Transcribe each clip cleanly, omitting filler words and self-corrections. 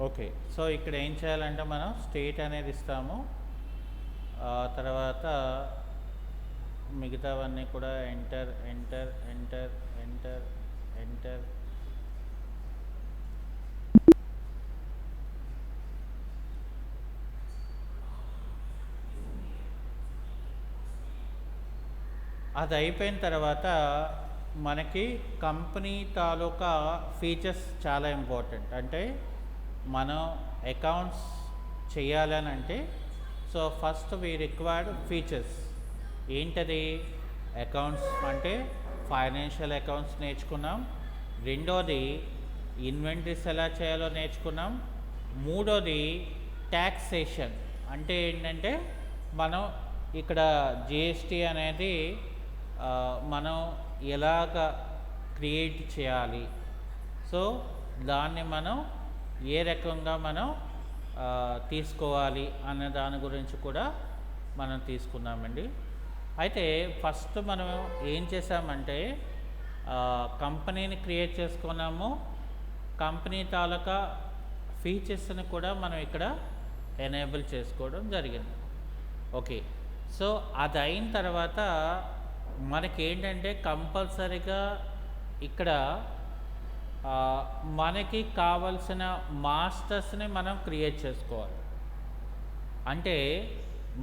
Okay. So ఇక్కడ ఏం చేయాలంటే మనం స్టేట్ అనేది ఇస్తాము. తర్వాత మిగతావన్నీ కూడా enter enter enter enter enter. అది అయిపోయిన తర్వాత మనకి కంపెనీ తాలూకా ఫీచర్స్ చాలా ఇంపార్టెంట్. అంటే మనం అకౌంట్స్ చేయాలని అంటే so first we required features. ఏంటది? అకౌంట్స్ అంటే ఫైనాన్షియల్ అకౌంట్స్ నేర్చుకున్నాం. రెండోది ఇన్వెంటరీస్ ఎలా చేయాలో నేర్చుకున్నాం. మూడోది ట్యాక్సేషన్ అంటే ఏంటంటే మనం ఇక్కడ జిఎస్టీ అనేది మనం ఎలాగ క్రియేట్ చేయాలి, సో దాన్ని మనం ఏ రకంగా మనం తీసుకోవాలి అనే దాని గురించి కూడా మనం తీసుకున్నామండి. అయితే ఫస్ట్ మనం ఏం చేసామంటే కంపెనీని క్రియేట్ చేసుకున్నాము. కంపెనీ తాలూకా ఫీచర్స్ని కూడా మనం ఇక్కడ ఎనేబుల్ చేసుకోవడం జరిగింది. ఓకే. సో అది అయిన తర్వాత మనకేంటంటే కంపల్సరీగా ఇక్కడ మనకి కావలసిన మాస్టర్స్ని మనం క్రియేట్ చేసుకోవాలి. అంటే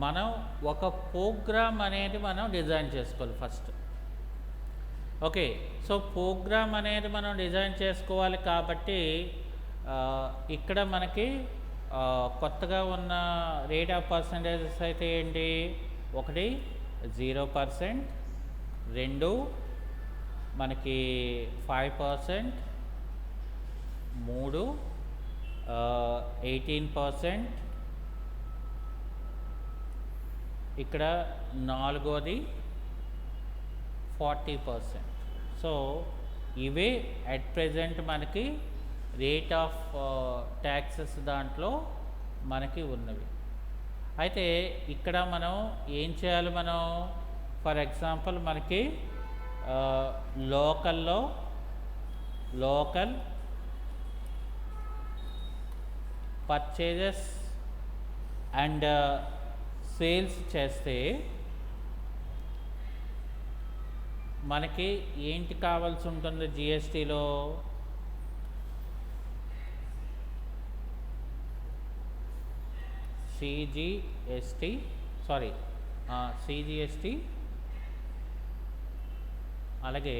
మనం ఒక ప్రోగ్రామ్ అనేది మనం డిజైన్ చేసుకోవాలి ఫస్ట్. ఓకే. సో ప్రోగ్రామ్ అనేది మనం డిజైన్ చేసుకోవాలి కాబట్టి ఇక్కడ మనకి కొత్తగా ఉన్న రేట్ ఆఫ్ పర్సంటేజెస్ అయితే ఏంటి? ఒకటి 0%, 2 మనకి 5%, 3 18%, ఇక్కడ నాలుగోది 40%. సో ఇవే అట్ ప్రెజెంట్ మనకి రేట్ ఆఫ్ ట్యాక్సెస్ దాంట్లో మనకి ఉన్నవి. అయితే ఇక్కడ మనం ఏం చేయాలి? మనం ఫర్ ఎగ్జాంపుల్ మనకి లోకల్ పర్చేజెస్ అండ్ సేల్స్ చేస్తే మనకి ఏంటి కావాల్సి ఉంటుంది జిఎస్టీలో? సిజిఎస్టీ అలాగే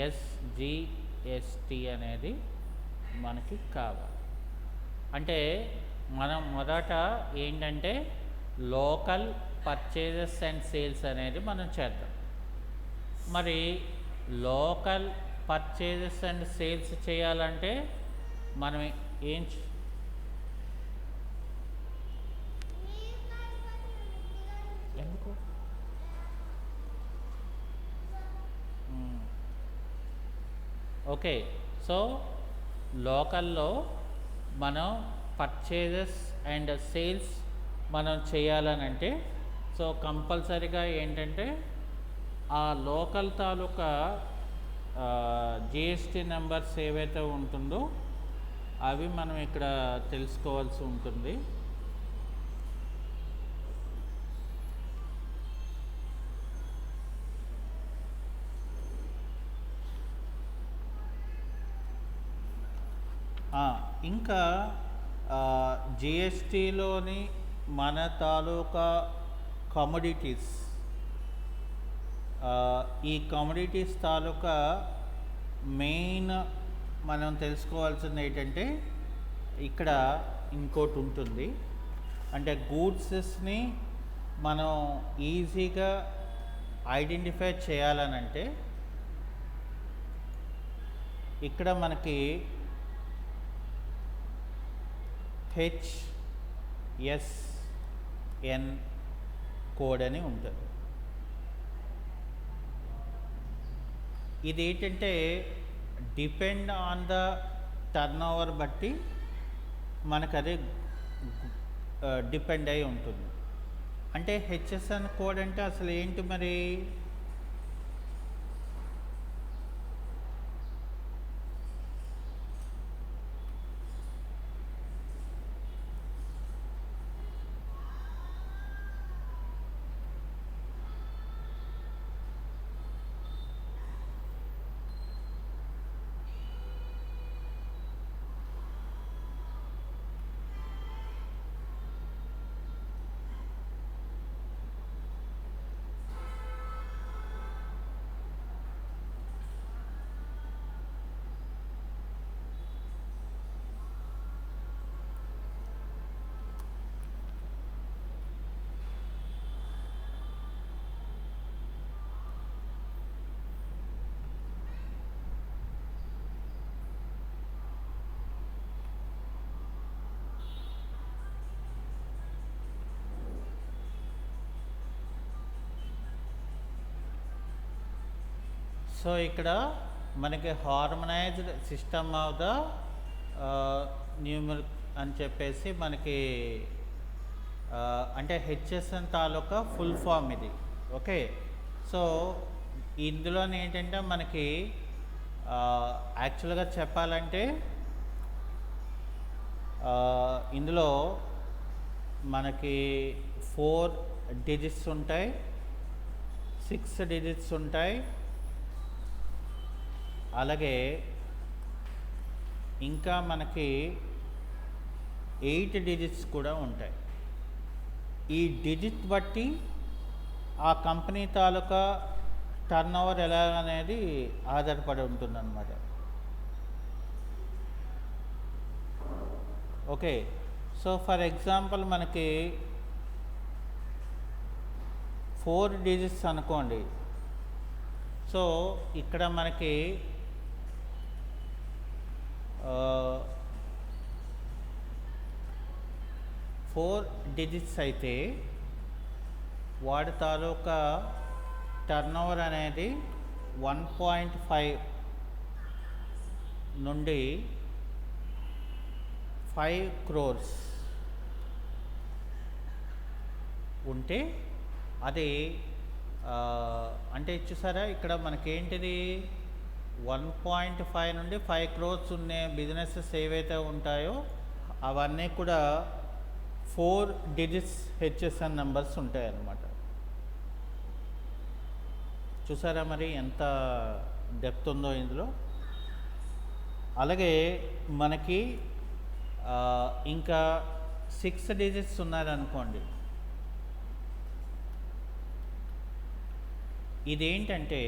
ఎస్జిఎస్టీ అనేది మనకి కావాలి. అంటే మనం మొదట ఏంటంటే లోకల్ పర్చేజెస్ అండ్ సేల్స్ అనేది మనం చేద్దాం. మరి లోకల్ పర్చేజెస్ అండ్ సేల్స్ చేయాలంటే మనం ఏం ఎందుకు ఓకే. సో లోకల్లో మనం పర్చేజెస్ అండ్ సేల్స్ మనం చేయాలనంటే సో కంపల్సరీగా ఏంటంటే ఆ లోకల్ తాలూకా జిఎస్టీ నెంబర్స్ ఏవైతే ఉంటుందో అవి మనం ఇక్కడ తెలుసుకోవాల్సి ఉంటుంది. ఇంకా జిఎస్టీలోని మన తాలూకా కమోడిటీస్, ఈ కమోడిటీస్ తాలూకా మెయిన్ మనం తెలుసుకోవాల్సింది ఏంటంటే ఇక్కడ ఇంకోటి ఉంటుంది. అంటే గూడ్స్ని మనం ఈజీగా ఐడెంటిఫై చేయాలనంటే ఇక్కడ మనకి HSN కోడ్ అని ఉంటుంది. ఇది ఏంటంటే depend on the turn over బట్టి మనకు అది డిపెండ్ అయి ఉంటుంది. అంటే HSN కోడ్ అంటే అసలు ఏంటి మరి? సో ఇక్కడ మనకి హార్మనైజ్డ్ సిస్టమ్ ఆఫ్ ద న్యూమరిక్ అని చెప్పేసి మనకి అంటే హెచ్ఎస్ఎన్ తాలూకా ఫుల్ ఫామ్ ఇది. ఓకే, సో ఇందులో ఏంటంటే మనకి యాక్చువల్గా చెప్పాలంటే ఇందులో మనకి 4 డిజిట్స్ ఉంటాయి, 6 డిజిట్స్ ఉంటాయి, అలాగే ఇంకా మనకి 8 డిజిట్స్ కూడా ఉంటాయి. ఈ డిజిట్ బట్టి ఆ కంపెనీ తాలూకా టర్న్ ఓవర్ ఎలా అనేది ఆధారపడి ఉంటుందన్నమాట. ఓకే, సో ఫర్ ఎగ్జాంపుల్ మనకి 4 డిజిట్స్ అనుకోండి. సో ఇక్కడ మనకి 4 డిజిట్స్ అయితే వాడి తాలూకా టర్న్ ఓవర్ అనేది 1.5 నుండి 5 crores ఉంటే అది అంటే చూసారా ఇక్కడ మనకేంటిది 1.5 నుండి 5 crores ఉండే బిజినెసెస్ ఏవైతే ఉంటాయో అవన్నీ కూడా 4 డిజిట్స్ హెచ్ఎస్ఎన్ నెంబర్స్ ఉంటాయి అన్నమాట. చూసారా మరి ఎంత డెప్త్ ఉందో ఇందులో. అలాగే మనకి ఇంకా 6 డిజిట్స్ ఉన్నారనుకోండి. ఇదేంటంటే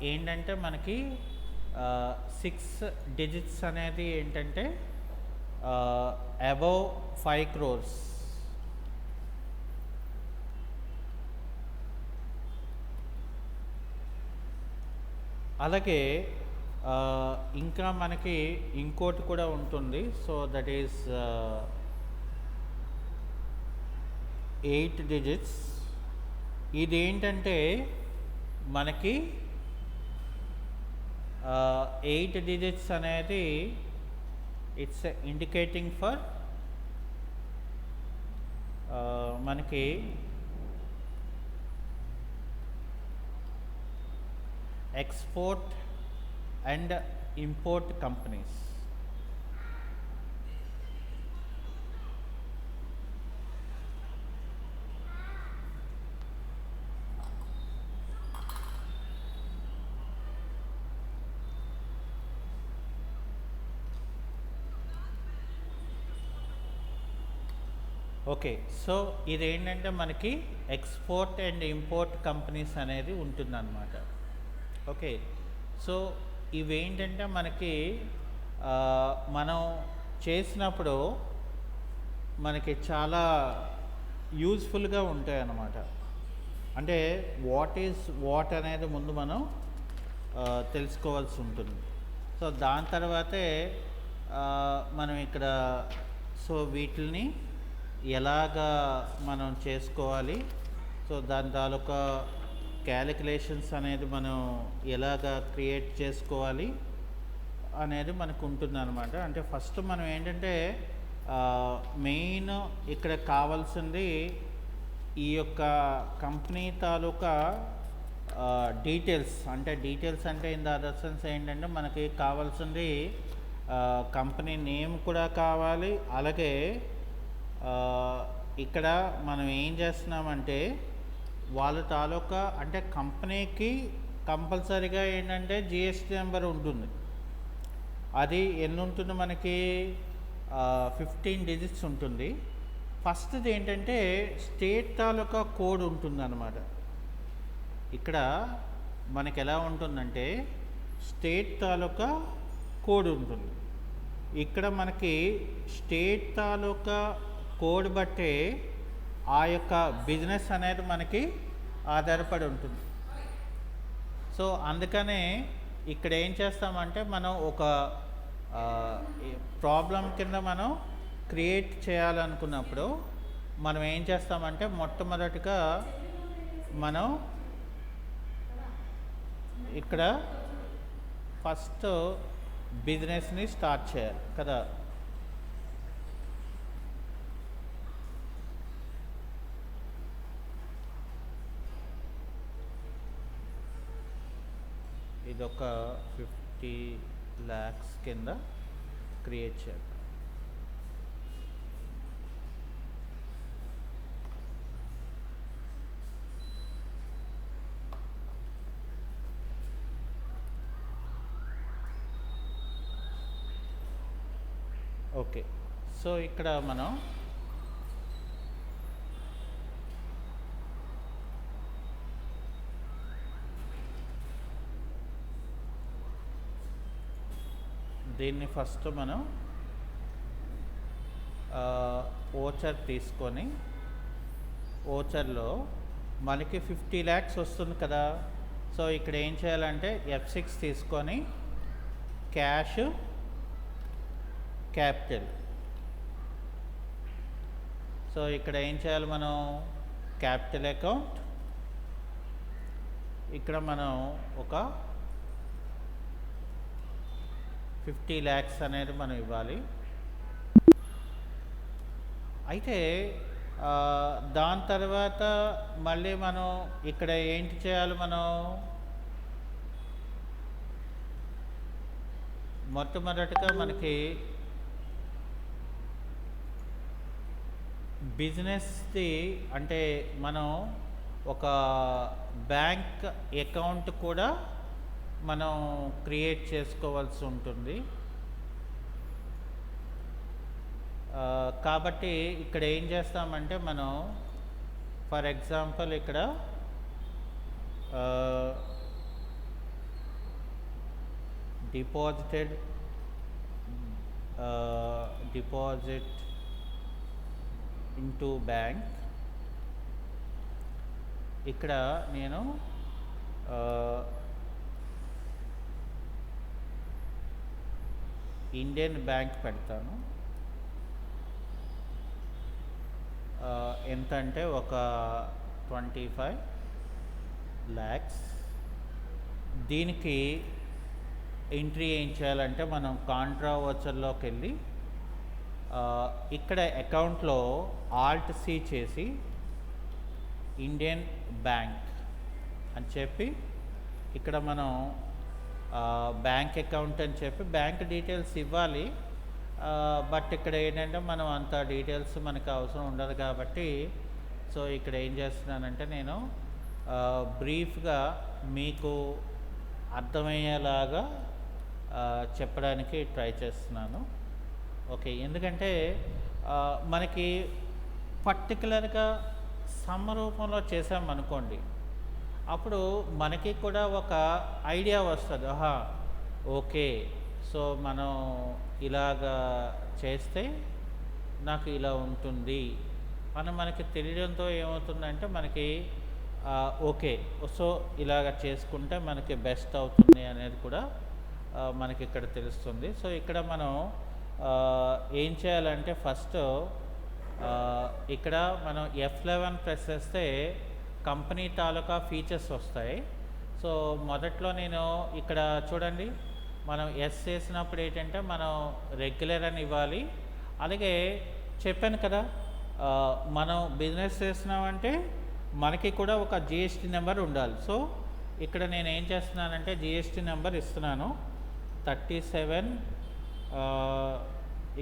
ఏంటంటే మనకి 6 డిజిట్స్ అనేది ఏంటంటే అబవ్ 5 crores. అలాగే ఇంకా మనకి ఇంకోటి కూడా ఉంటుంది. So that is 8 digits. ఇదేంటంటే మనకి 8 డిజిట్స్ అనేది ఇట్స్ ఇండికేటింగ్ ఫర్ మనకి export and import companies. Okay, so ఇదేంటంటే మనకి ఎక్స్పోర్ట్ అండ్ ఇంపోర్ట్ కంపెనీస్ అనేది ఉంటుందన్నమాట. ఓకే, సో ఇవేంటంటే మనకి మనం చేసినప్పుడు మనకి చాలా యూజ్ఫుల్గా ఉంటాయి అన్నమాట. అంటే వాట్ ఈజ్ వాట్ అనేది ముందు మనం తెలుసుకోవాల్సి ఉంటుంది. సో దాని తర్వాతే మనం ఇక్కడ సో వీటిని ఎలాగా మనం చేసుకోవాలి, సో దాని తాలూకా క్యాలిక్యులేషన్స్ అనేది మనం ఎలాగా క్రియేట్ చేసుకోవాలి అనేది మనకు ఉంటుందన్నమాట. అంటే ఫస్ట్ మనం ఏంటంటే మెయిన్ ఇక్కడ కావాల్సింది ఈ యొక్క కంపెనీ తాలూకా డీటెయిల్స్. అంటే డీటెయిల్స్ అంటే ఇన్ ద అదర్ సెన్స్ ఏంటంటే మనకి కావాల్సింది కంపెనీ నేమ్ కూడా కావాలి. అలాగే ఇక్కడ మనం ఏం చేస్తున్నామంటే వాళ్ళ తాలూకా అంటే కంపెనీకి కంపల్సరీగా ఏంటంటే జిఎస్టీ నెంబర్ ఉంటుంది. అది ఎన్ని ఉంటుంది మనకి 15 డిజిట్స్ ఉంటుంది. ఫస్ట్ది ఏంటంటే స్టేట్ తాలూకా కోడ్ ఉంటుంది అన్నమాట. ఇక్కడ మనకి ఎలా ఉంటుందంటే స్టేట్ తాలూకా కోడ్ ఉంటుంది. ఇక్కడ మనకి స్టేట్ తాలూకా కోడ్ బట్టే ఆ యొక్క బిజినెస్ అనేది మనకి ఆధారపడి ఉంటుంది. సో అందుకనే ఇక్కడ ఏం చేస్తామంటే మనం ఒక ప్రాబ్లం కింద మనం క్రియేట్ చేయాలనుకున్నప్పుడు మనం ఏం చేస్తామంటే మొట్టమొదటిగా మనం ఇక్కడ ఫస్ట్ బిజినెస్ని స్టార్ట్ చేయాలి కదా. ఇదొక 50 lakhs కింద క్రియేట్ చేయాలి. ఓకే, సో ఇక్కడ మనం దీన్ని ఫస్ట్ మనం ఓచర్ తీసుకొని ఓచర్లో మనకి 50 lakhs వస్తుంది కదా. సో ఇక్కడ ఏం చేయాలంటే F6 తీసుకొని క్యాష్ క్యాపిటల్. సో ఇక్కడ ఏం చేయాలి మనం క్యాపిటల్ అకౌంట్, ఇక్కడ మనం ఒక 50 lakhs అనేది మనం ఇవ్వాలి. అయితే దాని తర్వాత మళ్ళీ మనం ఇక్కడ ఏంటి చేయాలి, మనం మొట్టమొదటిగా మనకి బిజినెస్ది అంటే మనం ఒక బ్యాంక్ అకౌంట్ కూడా మనం క్రియేట్ చేసుకోవాల్సి ఉంటుంది. కాబట్టి ఇక్కడ ఏం చేస్తామంటే మనం ఫర్ ఎగ్జాంపుల్ ఇక్కడ డిపాజిట్ ఇంటూ బ్యాంక్, ఇక్కడ నేను ఇండియన్ బ్యాంక్ పెడతాను. ఎంత అంటే ఒక 25 lakhs. దీనికి ఎంట్రీ ఏం చేయాలంటే మనం కాంట్రా ఓచర్లోకి వెళ్ళి ఇక్కడ అకౌంట్లో Alt+C చేసి ఇండియన్ బ్యాంక్ అని చెప్పి ఇక్కడ మనం బ్యాంక్ అకౌంట్ అని చెప్పి బ్యాంక్ డీటెయిల్స్ ఇవ్వాలి. బట్ ఇక్కడ ఏంటంటే మనం అంత డీటెయిల్స్ మనకు అవసరం ఉండదు కాబట్టి సో ఇక్కడ ఏం చేస్తున్నానంటే నేను బ్రీఫ్గా మీకు అర్థమయ్యేలాగా చెప్పడానికి ట్రై చేస్తున్నాను. ఓకే, ఎందుకంటే మనకి పర్టికులర్గా సమ్ రూపంలో చేసామనుకోండి, అప్పుడు మనకి కూడా ఒక ఐడియా వస్తుంది. ఓకే, సో మనం ఇలాగా చేస్తే నాకు ఇలా ఉంటుంది అని మనకి తెలియడంతో ఏమవుతుందంటే మనకి ఓకే, సో ఇలాగ చేసుకుంటే మనకి బెస్ట్ అవుతుంది అనేది కూడా మనకి ఇక్కడ తెలుస్తుంది. సో ఇక్కడ మనం ఏం చేయాలంటే ఫస్ట్ ఇక్కడ మనం F11 ప్రెస్ చేస్తే కంపెనీ తాలూకా ఫీచర్స్ వస్తాయి. సో మొదట్లో నేను ఇక్కడ చూడండి, మనం ఎస్ చేసినప్పుడు ఏంటంటే మనం రెగ్యులర్ అని ఇవ్వాలి. అలాగే చెప్పాను కదా, మనం బిజినెస్ చేస్తున్నామంటే మనకి కూడా ఒక GST నెంబర్ ఉండాలి. సో ఇక్కడ నేను ఏం చేస్తున్నానంటే GST నెంబర్ ఇస్తున్నాను 37.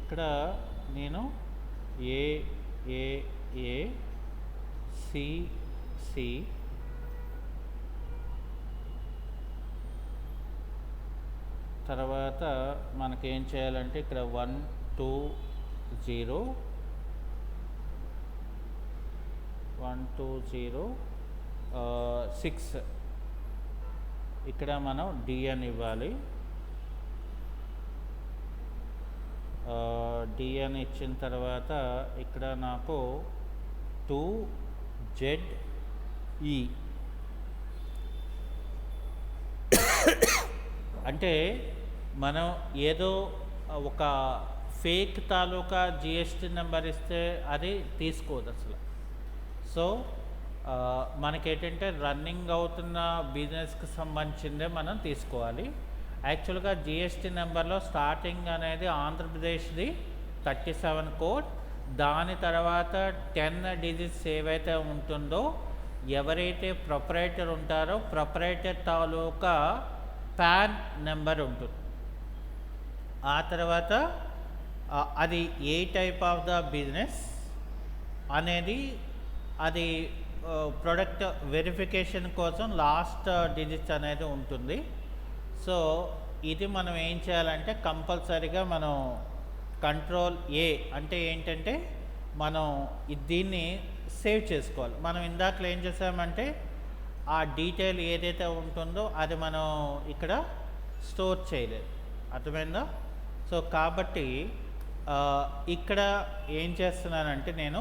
ఇక్కడ నేను AAACC తర్వాత మనకేం చేయాలంటే ఇక్కడ 12006 ఇక్కడ మనం D అని ఇవ్వాలి. D అని ఇచ్చిన తర్వాత ఇక్కడ నాకు 2ZE అంటే మనం ఏదో ఒక ఫేక్ తాలూకా జిఎస్టీ నెంబర్ ఇస్తే అది తీసుకోదు అసలు. సో మనకేంటంటే రన్నింగ్ అవుతున్న బిజినెస్కి సంబంధించిందే మనం తీసుకోవాలి. యాక్చువల్గా జిఎస్టీ నెంబర్లో స్టార్టింగ్ అనేది ఆంధ్రప్రదేశ్ది 37 కోడ్, దాని తర్వాత 10 డిజిట్స్ ఏవైతే ఉంటుందో ఎవరైతే ప్రొపరేటర్ ఉంటారో ప్రొపరేటర్ తాలూకా పాన్ నెంబర్ ఉంటుంది. ఆ తర్వాత అది ఏ టైప్ ఆఫ్ ద బిజినెస్ అనేది అది ప్రొడక్ట్ వెరిఫికేషన్ కోసం లాస్ట్ డిజిట్స్ అనేది ఉంటుంది. సో ఇది మనం ఏం చేయాలంటే కంపల్సరీగా మనం కంట్రోల్ ఏ అంటే ఏంటంటే మనం దీన్ని సేవ్ చేసుకోవాలి. మనం ఇందాకలో ఏం చేసామంటే ఆ డీటెయిల్ ఏదైతే ఉంటుందో అది మనం ఇక్కడ స్టోర్ చేయలేదు, అర్థమైందా? సో కాబట్టి ఇక్కడ ఏం చేస్తున్నానంటే నేను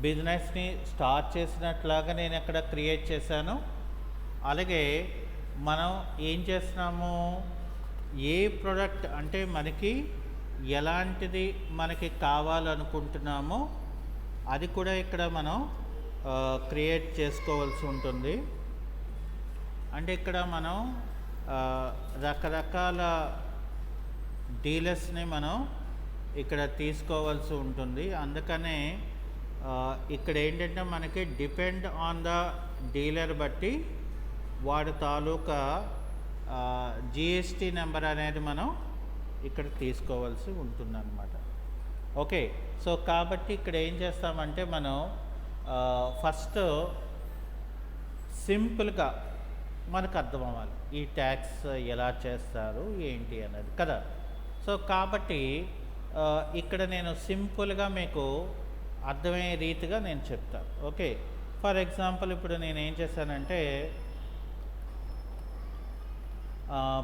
బిజినెస్ని స్టార్ట్ చేసినట్లాగా నేను ఇక్కడ క్రియేట్ చేశాను. అలాగే మనం ఏం చేస్తున్నాము, ఏ ప్రోడక్ట్ అంటే మనకి ఎలాంటిది మనకి కావాలనుకుంటున్నామో అది కూడా ఇక్కడ మనం క్రియేట్ చేసుకోవాల్సి ఉంటుంది. అంటే ఇక్కడ మనం రకరకాల డీలర్స్ని మనం ఇక్కడ తీసుకోవాల్సి ఉంటుంది. అందుకనే ఇక్కడ ఏంటంటే మనకి డిపెండ్ ఆన్ ద డీలర్ బట్టి వాడి తాలూకా జిఎస్టీ నెంబర్ అనేది మనం ఇక్కడ తీసుకోవాల్సి ఉంటుందన్నమాట. ఓకే, సో కాబట్టి ఇక్కడ ఏం చేస్తామంటే మనం ఫస్ట్ సింపుల్గా మనకు అర్థం అవ్వాలి ఈ ట్యాక్స్ ఎలా చేస్తారు ఏంటి అనేది కదా. సో కాబట్టి ఇక్కడ నేను సింపుల్గా మీకు అర్థమయ్యే రీతిగా నేను చెప్తాను. ఓకే, ఫర్ ఎగ్జాంపుల్ ఇప్పుడు నేను ఏం చేశానంటే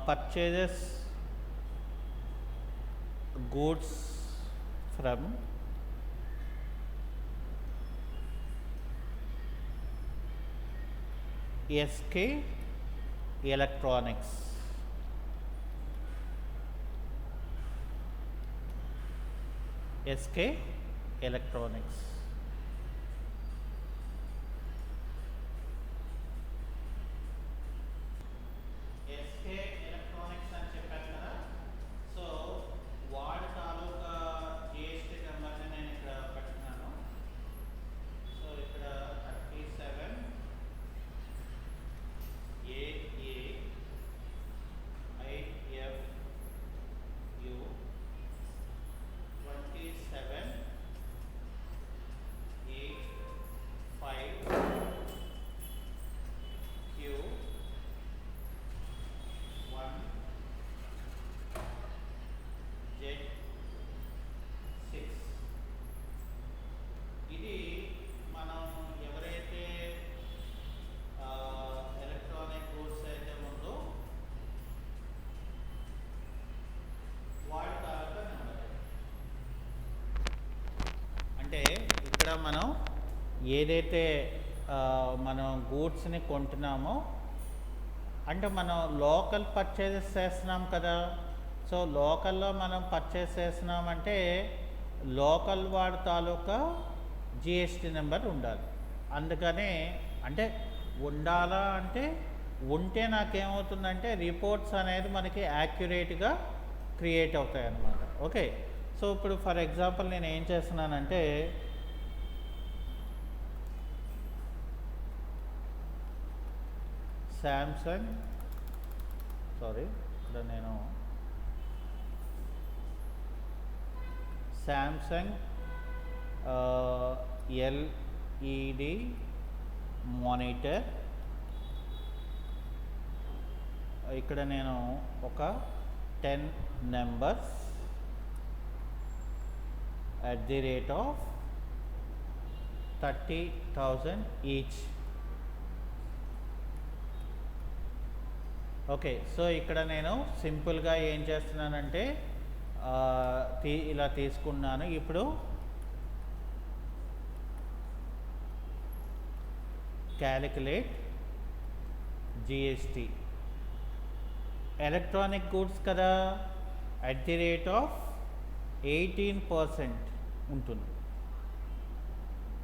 purchases goods from SK electronics. SK electronics అని చెప్పాను కదా. సో వాడి తాలూకా జిఎస్టీ నెంబర్ని నేను ఇక్కడ పెట్టుకున్నాను. సో ఇక్కడ 37 AA IFU 27 85 Q 1 Z6. ఇది మనం ఎవరైతే ఎలక్ట్రానిక్ గూడ్స్ అయితే ఉందో వాడి తాలూకా నెంబర్. అంటే ఇక్కడ మనం ఏదైతే మనం గూడ్స్ని కొంటున్నామో అంటే మనం లోకల్ పర్చేజెస్ చేస్తున్నాం కదా. సో లోకల్లో మనం పర్చేస్ చేస్తున్నామంటే లోకల్ వాడి తాలూకా జిఎస్టీ నెంబర్ ఉండాలి. అందుకనే అంటే ఉండాలా అంటే ఉంటే నాకేమవుతుందంటే రిపోర్ట్స్ అనేది మనకి యాక్యురేట్గా క్రియేట్ అవుతాయి అన్నమాట. ఓకే, సో ఇప్పుడు ఫర్ ఎగ్జాంపుల్ నేను ఏం చేస్తున్నానంటే శాంసంగ్ ఇక్కడ నేను శాంసంగ్ ఎల్ఈడి మానిటర్ ఇక్కడ నేను ఒక 10 నెంబర్స్ @30,000 ఈచ్. ఓకే, సో ఇక్కడ నేను సింపుల్గా ఏం చేస్తున్నానంటే ఇలా తీసుకున్నాను. ఇప్పుడు క్యాలిక్యులేట్ జిఎస్టీ ఎలక్ట్రానిక్ గూడ్స్ కదా, అట్ ది రేట్ ఆఫ్ 18% ఉంటుంది.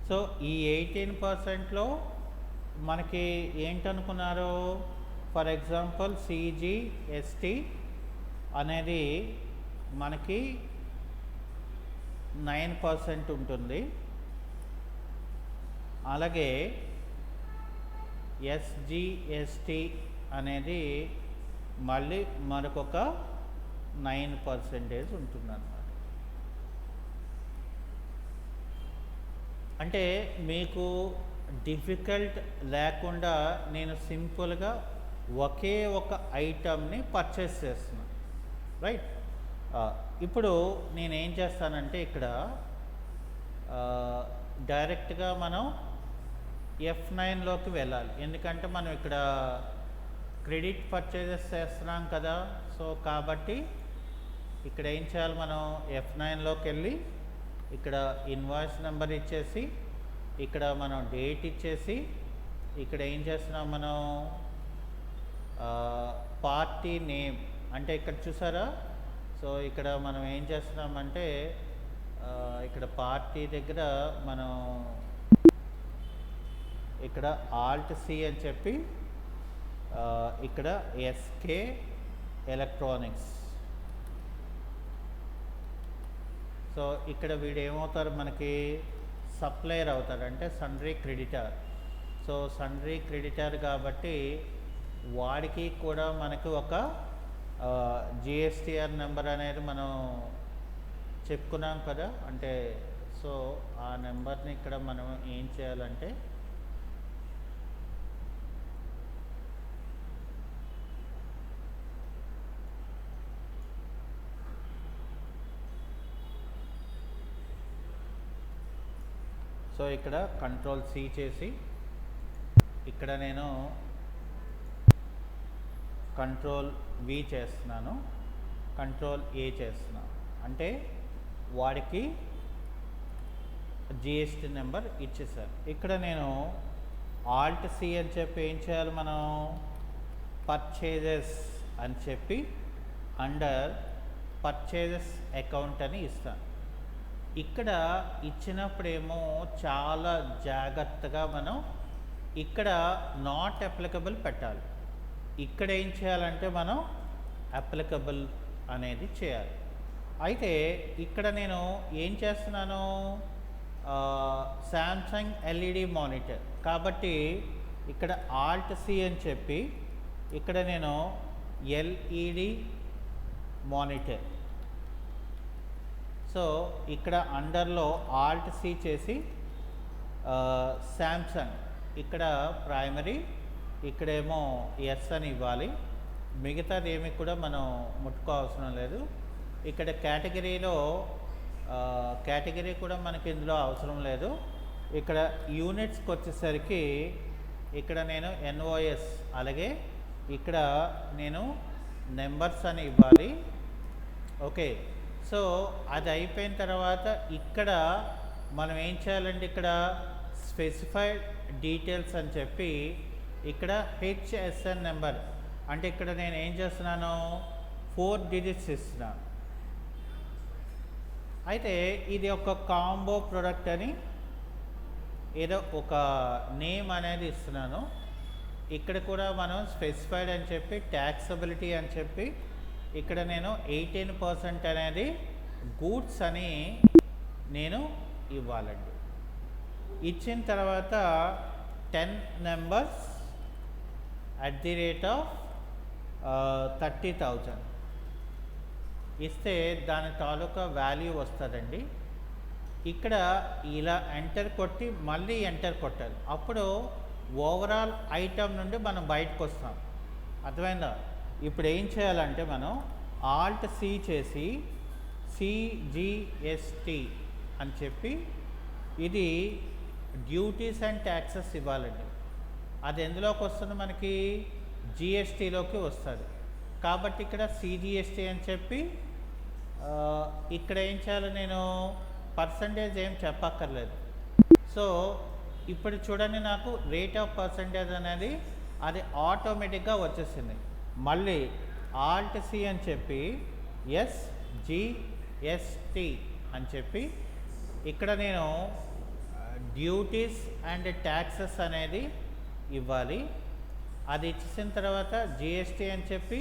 సో ఈ 18%లో మనకి ఏంటనుకున్నారు, ఫర్ ఎగ్జాంపుల్ సిజిఎస్టి అనేది మనకి 9% ఉంటుంది. అలాగే ఎస్జిఎస్టి అనేది మళ్ళీ మరొక 9% ఉంటుందన్నమాట. అంటే మీకు డిఫికల్ట్ లేకుండా నేను సింపుల్గా ఒకే ఒక ఐటమ్ని పర్చేస్ చేస్తున్నాను, రైట్. ఇప్పుడు నేనేం చేస్తానంటే ఇక్కడ డైరెక్ట్గా మనం F9లోకి వెళ్ళాలి, ఎందుకంటే మనం ఇక్కడ క్రెడిట్ పర్చేజెస్ చేస్తున్నాం కదా. సో కాబట్టి ఇక్కడ ఏం చేయాలి, మనం F9లోకి వెళ్ళి ఇక్కడ ఇన్వాయిస్ నెంబర్ ఇచ్చేసి ఇక్కడ మనం డేట్ ఇచ్చేసి ఇక్కడ ఏం చేస్తున్నాం, మనం పార్టీ నేమ్ అంటే ఇక్కడ చూసారా. సో ఇక్కడ మనం ఏం చేస్తున్నామంటే ఇక్కడ పార్టీ దగ్గర మనం ఇక్కడ ఆల్ట్ సి అని చెప్పి ఇక్కడ ఎస్కే ఎలక్ట్రానిక్స్. సో ఇక్కడ వీడు ఏమవుతారు, మనకి సప్లయర్ అవుతారు, అంటే సన్రీ క్రెడిటర్. సో సన్రీ క్రెడిటర్ కాబట్టి వాడికి కూడా మనకు ఒక జిఎస్టిఆర్ నెంబర్ అనేది మనం చెప్పుకున్నాం కదా. అంటే సో ఆ నెంబర్ని ఇక్కడ మనం ఏం చేయాలంటే సో ఇక్కడ కంట్రోల్ సి చేసి ఇక్కడ నేను కంట్రోల్ వి చేస్తున్నాను, కంట్రోల్ ఏ చేస్తున్నాను, అంటే వాడికి జిఎస్టి నెంబర్ ఇచ్చేసారు. ఇక్కడ నేను ఆల్ట్ సి అని చెప్పి ఏం చేయాలి, మనం పర్చేజెస్ అని చెప్పి అండర్ పర్చేజెస్ అకౌంట్ అని ఇస్తాను. ఇక్కడ ఇచ్చినప్పుడేమో చాలా జాగ్రత్తగా మనం ఇక్కడ నాట్ అప్లికబుల్ పెట్టాలి. ఇక్కడ ఏం చేయాలంటే మనం అప్లికబుల్ అనేది చేయాలి. అయితే ఇక్కడ నేను ఏం చేస్తున్నాను, శాంసంగ్ ఎల్ఈడి మానిటర్ కాబట్టి ఇక్కడ ఆల్ట్ సి అని చెప్పి ఇక్కడ నేను ఎల్ఈడి మానిటర్. సో ఇక్కడ అండర్లో ఆల్ట్ సి చేసి శాంసంగ్ ఇక్కడ ప్రైమరీ ఇక్కడేమో ఎస్ అని ఇవ్వాలి, మిగతాది ఏమి కూడా మనం ముట్టుకోవాల్సిన లేదు. ఇక్కడ కేటగిరీలో కేటగిరీ కూడా మనకి ఇందులో అవసరం లేదు. ఇక్కడ యూనిట్స్కి వచ్చేసరికి ఇక్కడ నేను ఎన్ఓఎస్ అలాగే ఇక్కడ నేను నెంబర్స్ అని ఇవ్వాలి. ఓకే, సో అది అయిపోయిన తర్వాత ఇక్కడ మనం ఏం చేయాలంటే ఇక్కడ స్పెసిఫైడ్ డీటెయిల్స్ అని చెప్పి ఇక్కడ హెచ్ఎస్ఎన్ నెంబర్ అంటే ఇక్కడ నేను ఏం చేస్తున్నాను 4 డిజిట్స్ ఇస్తున్నాను. అయితే ఇది ఒక కాంబో ప్రోడక్ట్ అని ఏదో ఒక నేమ్ అనేది ఇస్తున్నాను. ఇక్కడ కూడా మనం స్పెసిఫైడ్ అని చెప్పి ట్యాక్సబిలిటీ అని చెప్పి ఇక్కడ నేను 18% అనేది గూడ్స్ అని నేను ఇవ్వాలండి. ఇచ్చిన తర్వాత 10 numbers at the rate of 30,000 ఇస్తే దాని తాలూకా వాల్యూ వస్తుందండి. ఇక్కడ ఇలా ఎంటర్ కొట్టి మళ్ళీ ఎంటర్ కొట్టాలి, అప్పుడు ఓవరాల్ ఐటమ్ నుండి మనం బయటకు వస్తాం. అర్థమైందా? ఇప్పుడు ఏం చేయాలంటే మనం ఆల్ట్ సి చేసి సిజిఎస్టి అని చెప్పి ఇది డ్యూటీస్ అండ్ ట్యాక్సెస్ ఇవ్వాలండి. అది ఎందులోకి వస్తుంది, మనకి జిఎస్టీలోకి వస్తుంది. కాబట్టి ఇక్కడ సిజిఎస్టి అని చెప్పి ఇక్కడ ఏం చేయాలి, నేను పర్సంటేజ్ ఏం చెప్పక్కర్లేదు. సో ఇప్పుడు చూడండి, నాకు రేట్ ఆఫ్ పర్సంటేజ్ అనేది అది ఆటోమేటిక్గా వచ్చేసింది. మళ్ళీ ఆల్ట్ సి అని చెప్పి ఎస్జిఎస్టి అని చెప్పి ఇక్కడ నేను డ్యూటీస్ అండ్ ట్యాక్సెస్ అనేది ఇవ్వాలి. అది ఇచ్చేసిన తర్వాత జిఎస్టీ అని చెప్పి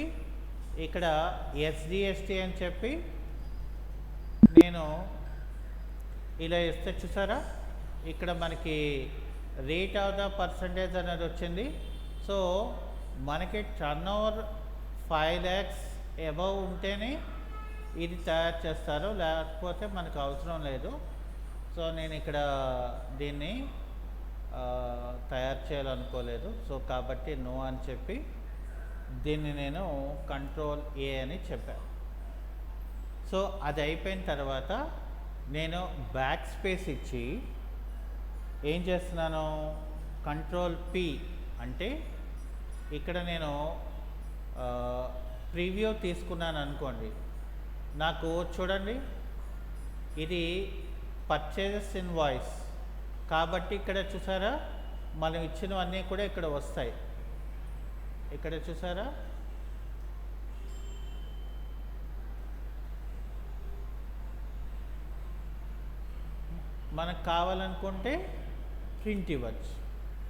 ఇక్కడ ఎస్జిఎస్టీ అని చెప్పి నేను ఇలా ఇస్తే చూసారా ఇక్కడ మనకి రేట్ ఆఫ్ ద పర్సంటేజ్ అనేది వచ్చింది. సో మనకి టర్న్ ఓవర్ 5 lakhs అబవ్ ఉంటేనే ఇది తయారు చేస్తారు, లేకపోతే మనకు అవసరం లేదు. సో నేను ఇక్కడ దీన్ని తయారు చేయాలనుకోలేదు. సో కాబట్టి నో అని చెప్పి దీన్ని నేను కంట్రోల్ ఏ అని చెప్పాను. సో అది అయిపోయిన తర్వాత నేను బ్యాక్ స్పేస్ ఇచ్చి ఏం చేస్తున్నాను, కంట్రోల్ పి అంటే ఇక్కడ నేను ప్రివ్యూ తీసుకున్నాను అనుకోండి. నాకు చూడండి ఇది పర్చేజెస్ ఇన్వాయిస్ కాబట్టి ఇక్కడ చూసారా మనం ఇచ్చినవన్నీ కూడా ఇక్కడ వస్తాయి. ఇక్కడ చూసారా మనకు కావాలనుకుంటే ప్రింట్ ఇవ్వచ్చు,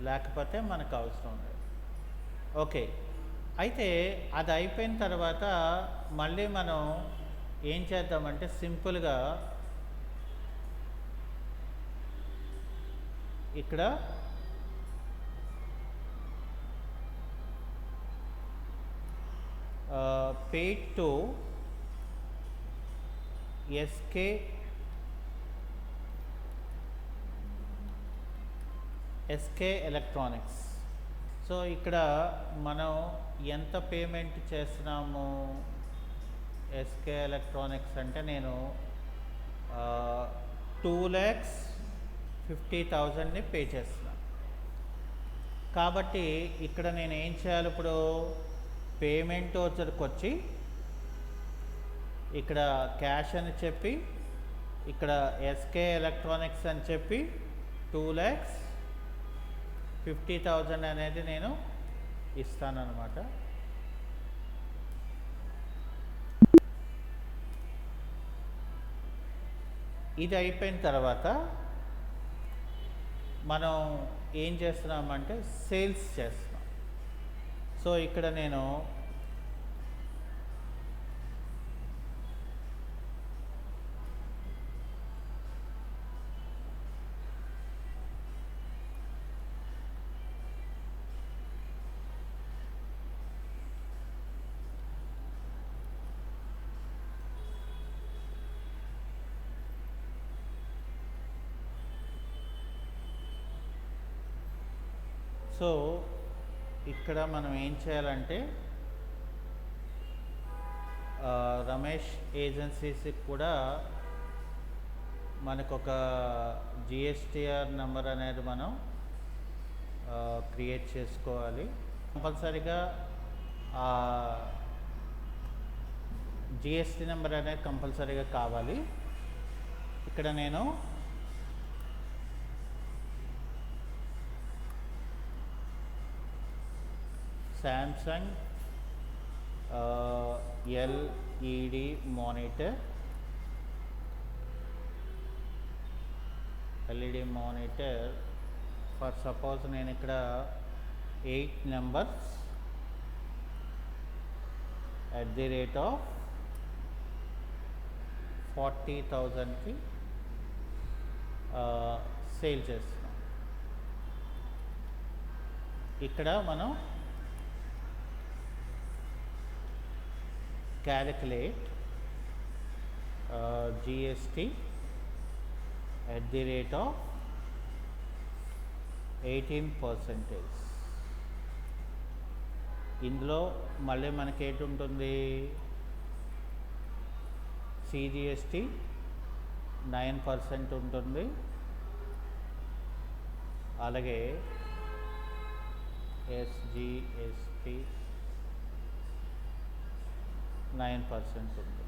లేకపోతే మనకు అవసరం లేదు. ఓకే, అయితే అది అయిపోయిన తర్వాత మళ్ళీ మనం ఏం చేద్దామంటే సింపుల్గా ఇక్కడ paid to SK electronics. So ఇక్కడ మనం ఎంత పేమెంట్ చేస్తున్నాము SK ఎలక్ట్రానిక్స్ అంటే నేను 2,50,000ని పే చేస్తున్నాను. కాబట్టి ఇక్కడ నేను ఏం చేయాలి, ఇప్పుడు పేమెంట్ వచ్చరికి వచ్చి ఇక్కడ క్యాష్ అని చెప్పి ఇక్కడ SK ఎలక్ట్రానిక్స్ అని చెప్పి 2,50,000 అనేది నేను ఇస్తానన్నమాట. ఇది అయిపోయిన తర్వాత మనం ఏం చేస్తున్నామంటే సేల్స్ చేస్తున్నాం. సో ఇక్కడ నేను సో ఇక్కడ మనం ఏం చేయాలంటే రమేష్ ఏజెన్సీస్కి కూడా మనకు ఒక జిఎస్టిఆర్ నెంబర్ అనేది మనం క్రియేట్ చేసుకోవాలి. కంపల్సరీగా జిఎస్టి నెంబర్ అనేది కంపల్సరీగా కావాలి. ఇక్కడ నేను Samsung LED monitor for suppose నేను ఇక్కడ 8 numbers @40,000కి సేల్ చేస్తున్నాం. ఇక్కడ మనం calculate GST @18%. ఇందులో మళ్ళీ మనకి ఏంటి ఉంటుంది, CGST 9% ఉంటుంది, అలాగే SGST 9% ఉంది.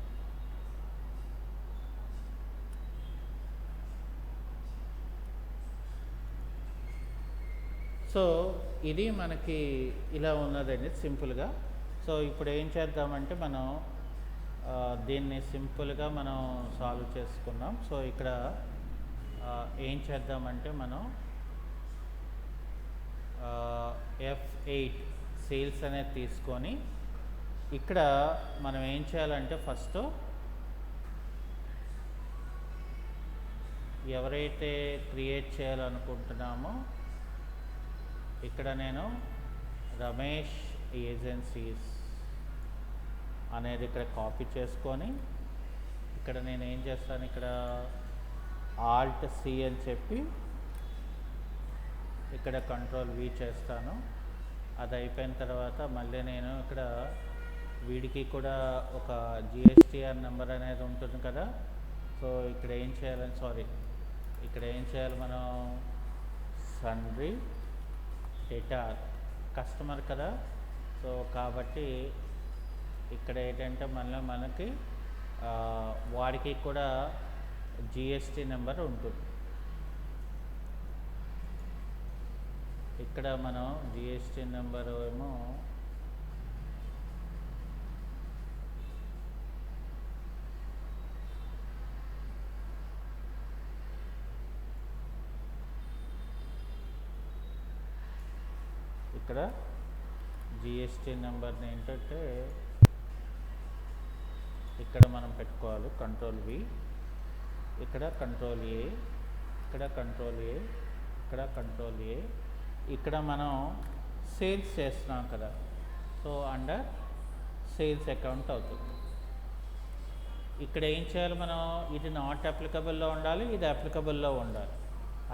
సో ఇది మనకి ఇలా ఉన్నదండి సింపుల్గా. సో ఇప్పుడు ఏం చేద్దామంటే మనం దీన్ని సింపుల్గా మనం సాల్వ్ చేసుకున్నాం. సో ఇక్కడ ఏం చేద్దామంటే మనం F8 సేల్స్ అనేది తీసుకొని ఇక్కడ మనం ఏం చేయాలంటే ఫస్ట్ ఎవరైతే క్రియేట్ చేయాలనుకుంటున్నామో ఇక్కడ నేను రమేష్ ఏజెన్సీస్ అనేది ఇక్కడ కాపీ చేసుకొని ఇక్కడ నేను ఏం చేస్తాను, ఇక్కడ Alt C అని చెప్పి ఇక్కడ Ctrl V చేస్తాను. అది అయిపోయిన తర్వాత మళ్ళీ నేను ఇక్కడ వీడికి కూడా ఒక GSTR నెంబర్ అనేది ఉంటుంది కదా. సో ఇక్కడ ఏం చేయాలని ఇక్కడ ఏం చేయాలి మనం, సన్రీ డేటార్ కస్టమర్ కదా. సో కాబట్టి ఇక్కడ ఏంటంటే మళ్ళీ మనకి వాడికి కూడా GST నెంబర్ ఉంటుంది. ఇక్కడ మనం GST నెంబర్ ఏమో ఇక్కడ GST నెంబర్ని ఏంటంటే ఇక్కడ మనం పెట్టుకోవాలి Ctrl V, ఇక్కడ Ctrl A, ఇక్కడ Ctrl A, ఇక్కడ Ctrl A. ఇక్కడ మనం సేల్స్ చేస్తున్నాం కదా. సో అండర్ సేల్స్ అకౌంట్ అవుతుంది. ఇక్కడ ఏం చేయాలి మనం, ఇది నాట్ అప్లికబుల్లో ఉండాలి, ఇది అప్లికబుల్లో ఉండాలి,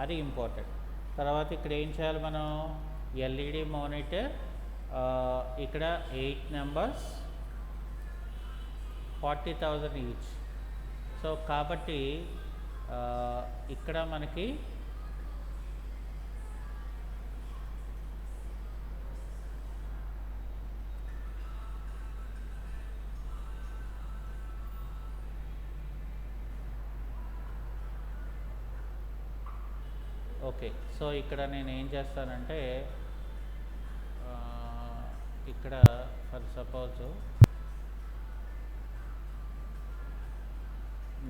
అది ఇంపార్టెంట్. తర్వాత ఇక్కడ ఏం చేయాలి మనం, LED మానిటర్ ఇక్కడ 8 నెంబర్స్ 40,000 ఈచ్. సో కాబట్టి ఇక్కడ మనకి ఓకే. సో ఇక్కడ నేను ఏం చేస్తానంటే ఇక్కడ ఫర్ సపోజ్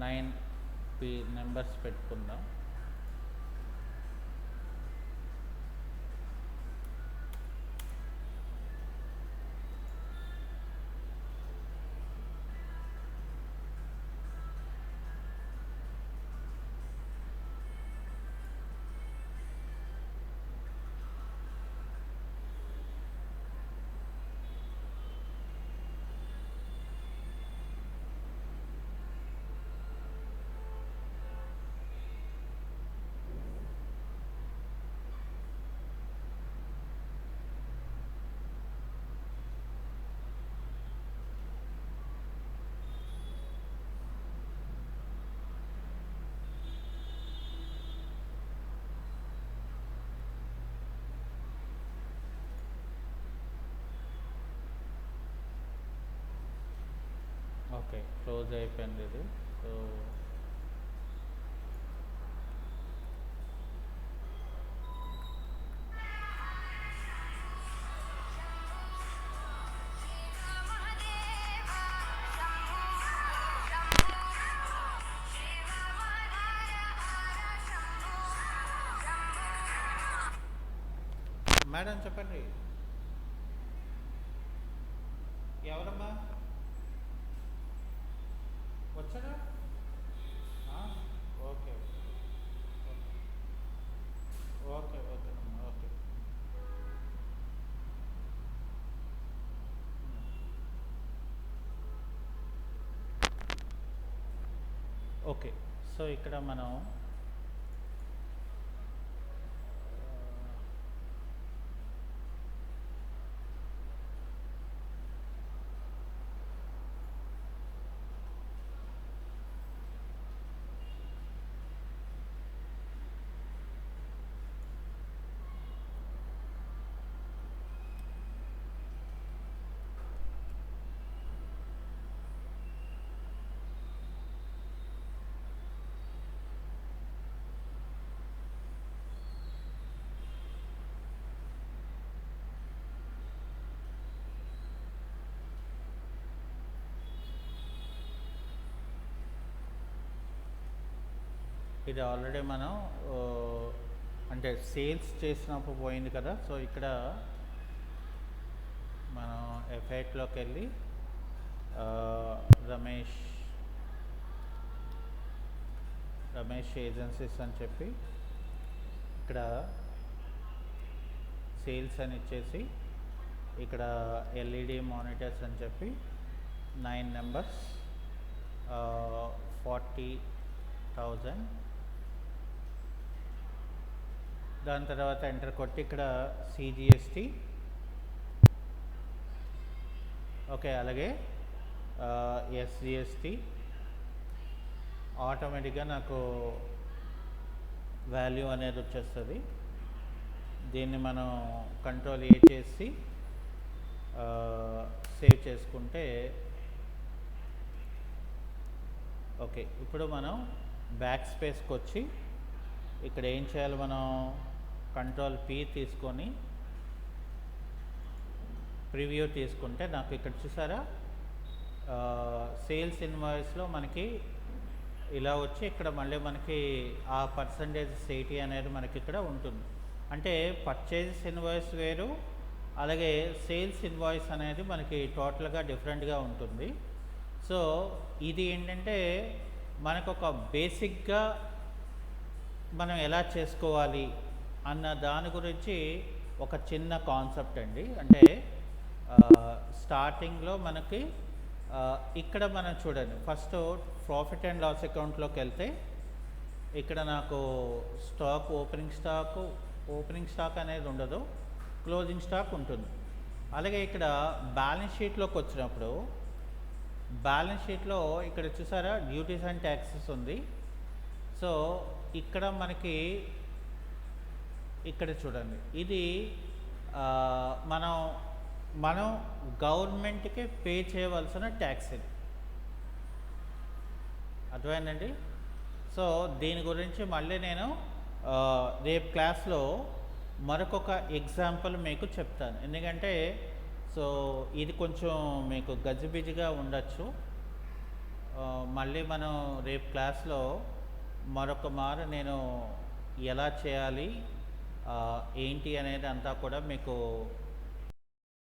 9 నెంబర్స్ పెట్టుకుందాం. ఓకే, క్లోజ్ అయిపోయింది ఇది. సో మేడం చెప్పండి, ఎవరమ్మా వచ్చారా? Okay okay okay okay. Okay, so ఇక్కడ మనం ఇది ఆల్రెడీ మనం ఆ, అంటే సేల్స్ చేసినప్పుడు పోయింది కదా. సో ఇక్కడ మనం F8లోకి వెళ్ళి ఆ, రమేష్ ఏజెన్సీస్ అని చెప్పి ఇక్కడ సేల్స్ అని ఇచ్చేసి ఇక్కడ ఎల్ఈడి మానిటర్స్ అని చెప్పి 9 నెంబర్స్ 40,000. దాని తర్వాత ఎంటర్ కొట్టి ఇక్కడ CGST, ఓకే, అలాగే SGST. ఆటోమేటిక్గా నాకు వాల్యూ అనేది వచ్చేస్తుంది. దీన్ని మనం కంట్రోల్ ఏ చేసి సేవ్ చేసుకుంటే ఓకే. ఇప్పుడు మనం బ్యాక్ స్పేస్కి వచ్చి ఇక్కడ ఏం చేయాలి, మనం కంట్రోల్ P తీసుకొని ప్రివ్యూ తీసుకుంటే నాకు ఇక్కడ చూసారా సేల్స్ ఇన్వాయిస్లో మనకి ఇలా వచ్చి ఇక్కడ మళ్ళీ మనకి ఆ పర్సంటేజ్ సేటీ అనేది మనకి ఇక్కడ ఉంటుంది. అంటే పర్చేజెస్ ఇన్వాయిస్ వేరు, అలాగే సేల్స్ ఇన్వాయిస్ అనేది మనకి టోటల్గా డిఫరెంట్గా ఉంటుంది. సో ఇది ఏంటంటే మనకు ఒక బేసిక్గా మనం ఎలా చేసుకోవాలి అన్న దాని గురించి ఒక చిన్న కాన్సెప్ట్ అండి. అంటే స్టార్టింగ్లో మనకి ఇక్కడ మనం చూడండి, ఫస్ట్ ప్రాఫిట్ అండ్ లాస్ అకౌంట్లోకి వెళ్తే ఇక్కడ నాకు స్టాక్ ఓపెనింగ్ స్టాక్ అనేది ఉండదు, క్లోజింగ్ స్టాక్ ఉంటుంది. అలాగే ఇక్కడ బ్యాలెన్స్ షీట్లోకి వచ్చినప్పుడు బ్యాలెన్స్ షీట్లో ఇక్కడ చూసారా డ్యూటీస్ అండ్ ట్యాక్సెస్ ఉంది. సో ఇక్కడ మనకి ఇక్కడ చూడండి, ఇది మనం గవర్నమెంట్కి పే చేయవలసిన ట్యాక్స్ ఇది, అర్థమైందండి. సో దీని గురించి మళ్ళీ నేను రేపు క్లాస్లో మరొక ఎగ్జాంపుల్ మీకు చెప్తాను. ఎందుకంటే సో ఇది కొంచెం మీకు గజిబిజిగా ఉండొచ్చు. మళ్ళీ మనం రేపు క్లాస్లో మరొక మారు నేను ఎలా చేయాలి ఏంటి అనేది అంతా కూడా మీకు